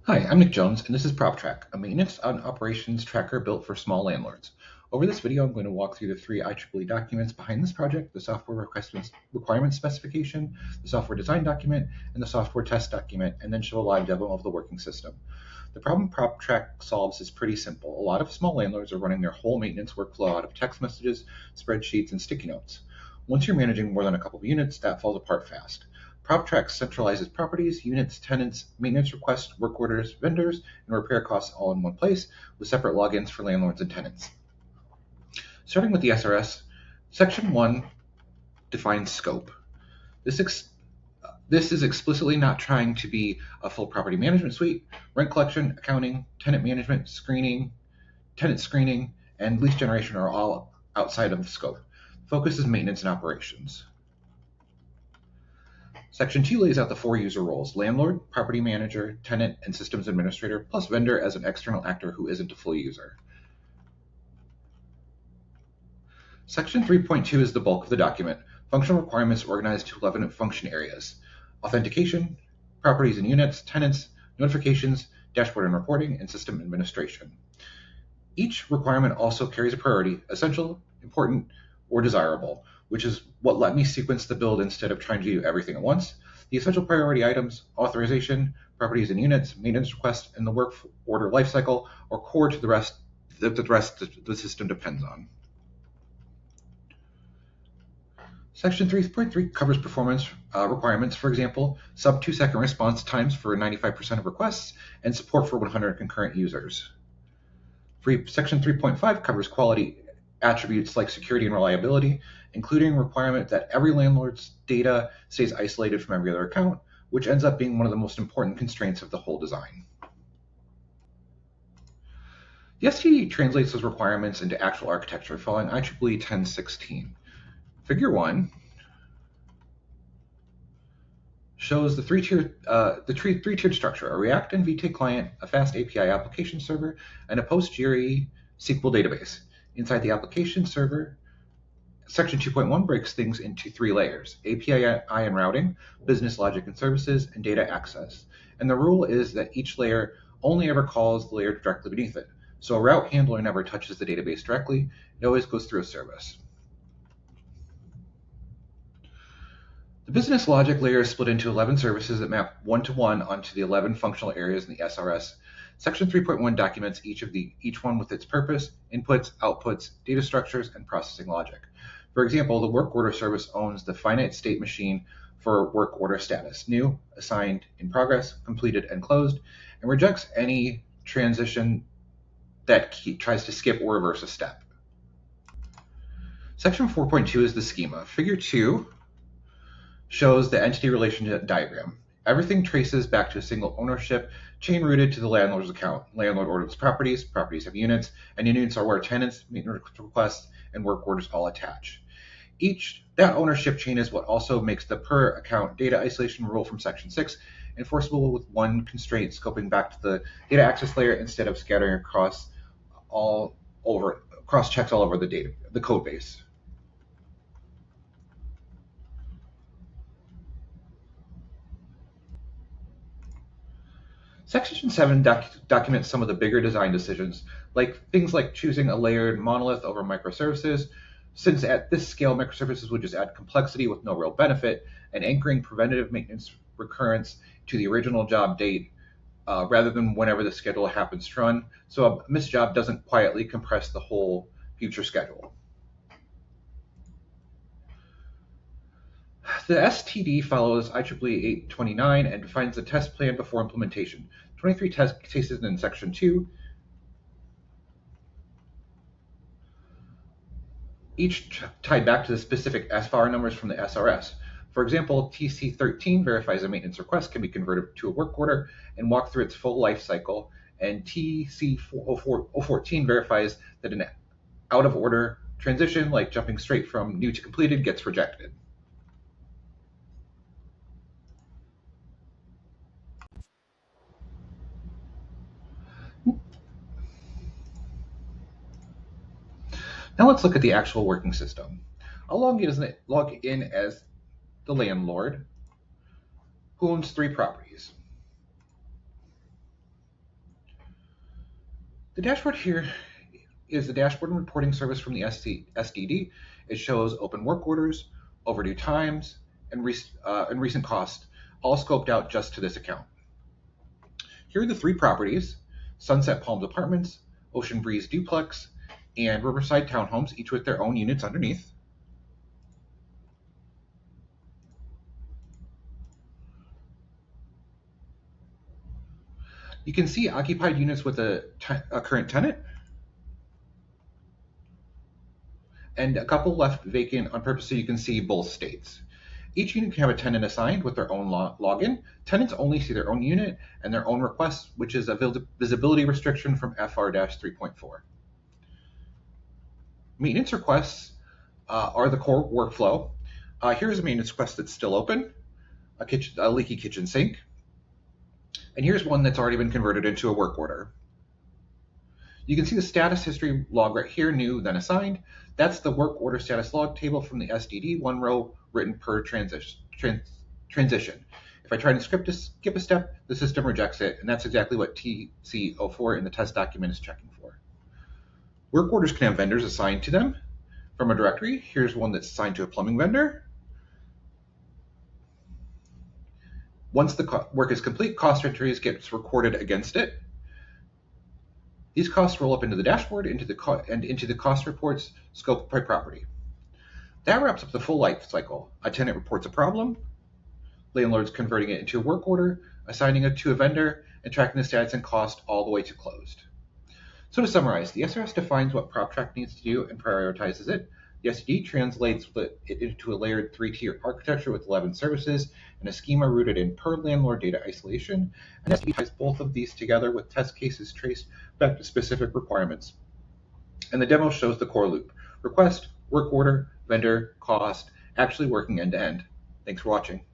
Hi, I'm Nick Jones, and this is PropTrack, a maintenance and operations tracker built for small landlords. Over this video, I'm going to walk through the three IEEE documents behind this project: the software requirements specification, the software design document, and the software test document, and then show a live demo of the working system. The problem PropTrack solves is pretty simple. A lot of small landlords are running their whole maintenance workflow out of text messages, spreadsheets, and sticky notes. Once you're managing more than a couple of units, that falls apart fast. PropTrack centralizes properties, units, tenants, maintenance requests, work orders, vendors, and repair costs all in one place with separate logins for landlords and tenants. Starting with the SRS, Section 1 defines scope. This is explicitly not trying to be a full property management suite. Rent collection, accounting, tenant management, tenant screening, and lease generation are all outside of the scope. Focus is maintenance and operations. Section 2 lays out the four user roles: landlord, property manager, tenant, and systems administrator, plus vendor as an external actor who isn't a full user. Section 3.2 is the bulk of the document. Functional requirements organized to 11 function areas: authentication, properties and units, tenants, notifications, dashboard and reporting, and system administration. Each requirement also carries a priority: essential, important, or desirable, which is what let me sequence the build instead of trying to do everything at once. The essential priority items, authorization, properties and units, maintenance requests, and the work order lifecycle are core to the rest that the system depends on. Section 3.3 covers performance requirements, for example, sub 2-second response times for 95% of requests and support for 100 concurrent users. Section 3.5 covers quality attributes like security and reliability, including requirement that every landlord's data stays isolated from every other account, which ends up being one of the most important constraints of the whole design. The STD translates those requirements into actual architecture following IEEE 1016. Figure 1 shows the three-tiered structure: a React and VT client, a fast API application server, and a PostgreSQL database. Inside the application server, Section 2.1 breaks things into three layers: API and routing, business logic and services, and data access. And the rule is that each layer only ever calls the layer directly beneath it. So a route handler never touches the database directly. It always goes through a service. The business logic layer is split into 11 services that map one-to-one onto the 11 functional areas in the SRS. Section 3.1 documents each one with its purpose, inputs, outputs, data structures, and processing logic. For example, the work order service owns the finite state machine for work order status: new, assigned, in progress, completed, and closed, and rejects any transition that tries to skip or reverse a step. Section 4.2 is the schema. Figure 2 shows the entity relationship diagram. Everything traces back to a single ownership, chain rooted to the landlord's account. Landlord orders properties, properties have units, and units are where tenants, maintenance requests, and work orders all attach. That ownership chain is what also makes the per account data isolation rule from Section 6 enforceable, with one constraint scoping back to the data access layer instead of scattering across checks all over the code base. Section 7 documents some of the bigger design decisions, things like choosing a layered monolith over microservices, since at this scale microservices would just add complexity with no real benefit, and anchoring preventative maintenance recurrence to the original job date rather than whenever the schedule happens to run, so a missed job doesn't quietly compress the whole future schedule. The STD follows IEEE 829 and defines the test plan before implementation. 23 test cases in Section 2, each tied back to the specific SVAR numbers from the SRS. For example, TC13 verifies a maintenance request can be converted to a work order and walk through its full life cycle, and TC014 verifies that an out-of-order transition, like jumping straight from new to completed, gets rejected. Now let's look at the actual working system. I'll log in as the landlord who owns three properties. The dashboard here is the dashboard and reporting service from the SDD. It shows open work orders, overdue times, and recent costs, all scoped out just to this account. Here are the three properties: Sunset Palms Apartments, Ocean Breeze Duplex, and Riverside Townhomes, each with their own units underneath. You can see occupied units with a current tenant, and a couple left vacant on purpose so you can see both states. Each unit can have a tenant assigned with their own login. Tenants only see their own unit and their own requests, which is a visibility restriction from FR-3.4. Maintenance requests are the core workflow. Here's a maintenance request that's still open, a leaky kitchen sink. And here's one that's already been converted into a work order. You can see the status history log right here, new, then assigned. That's the work order status log table from the SDD, one row written per transition. If I try to skip a step, the system rejects it, and that's exactly what TC04 in the test document is checking for. Work orders can have vendors assigned to them from a directory. Here's one that's assigned to a plumbing vendor. Once the work is complete, cost entries gets recorded against it. These costs roll up into the dashboard into the cost reports scoped by property. That wraps up the full life cycle. A tenant reports a problem, landlord's converting it into a work order, assigning it to a vendor, and tracking the status and cost all the way to closed. So to summarize, the SRS defines what PropTrack needs to do and prioritizes it. The SDD translates it into a layered 3-tier architecture with 11 services and a schema rooted in per landlord data isolation. And SDD ties both of these together with test cases traced back to specific requirements. And the demo shows the core loop: request, work order, vendor, cost, actually working end to end. Thanks for watching.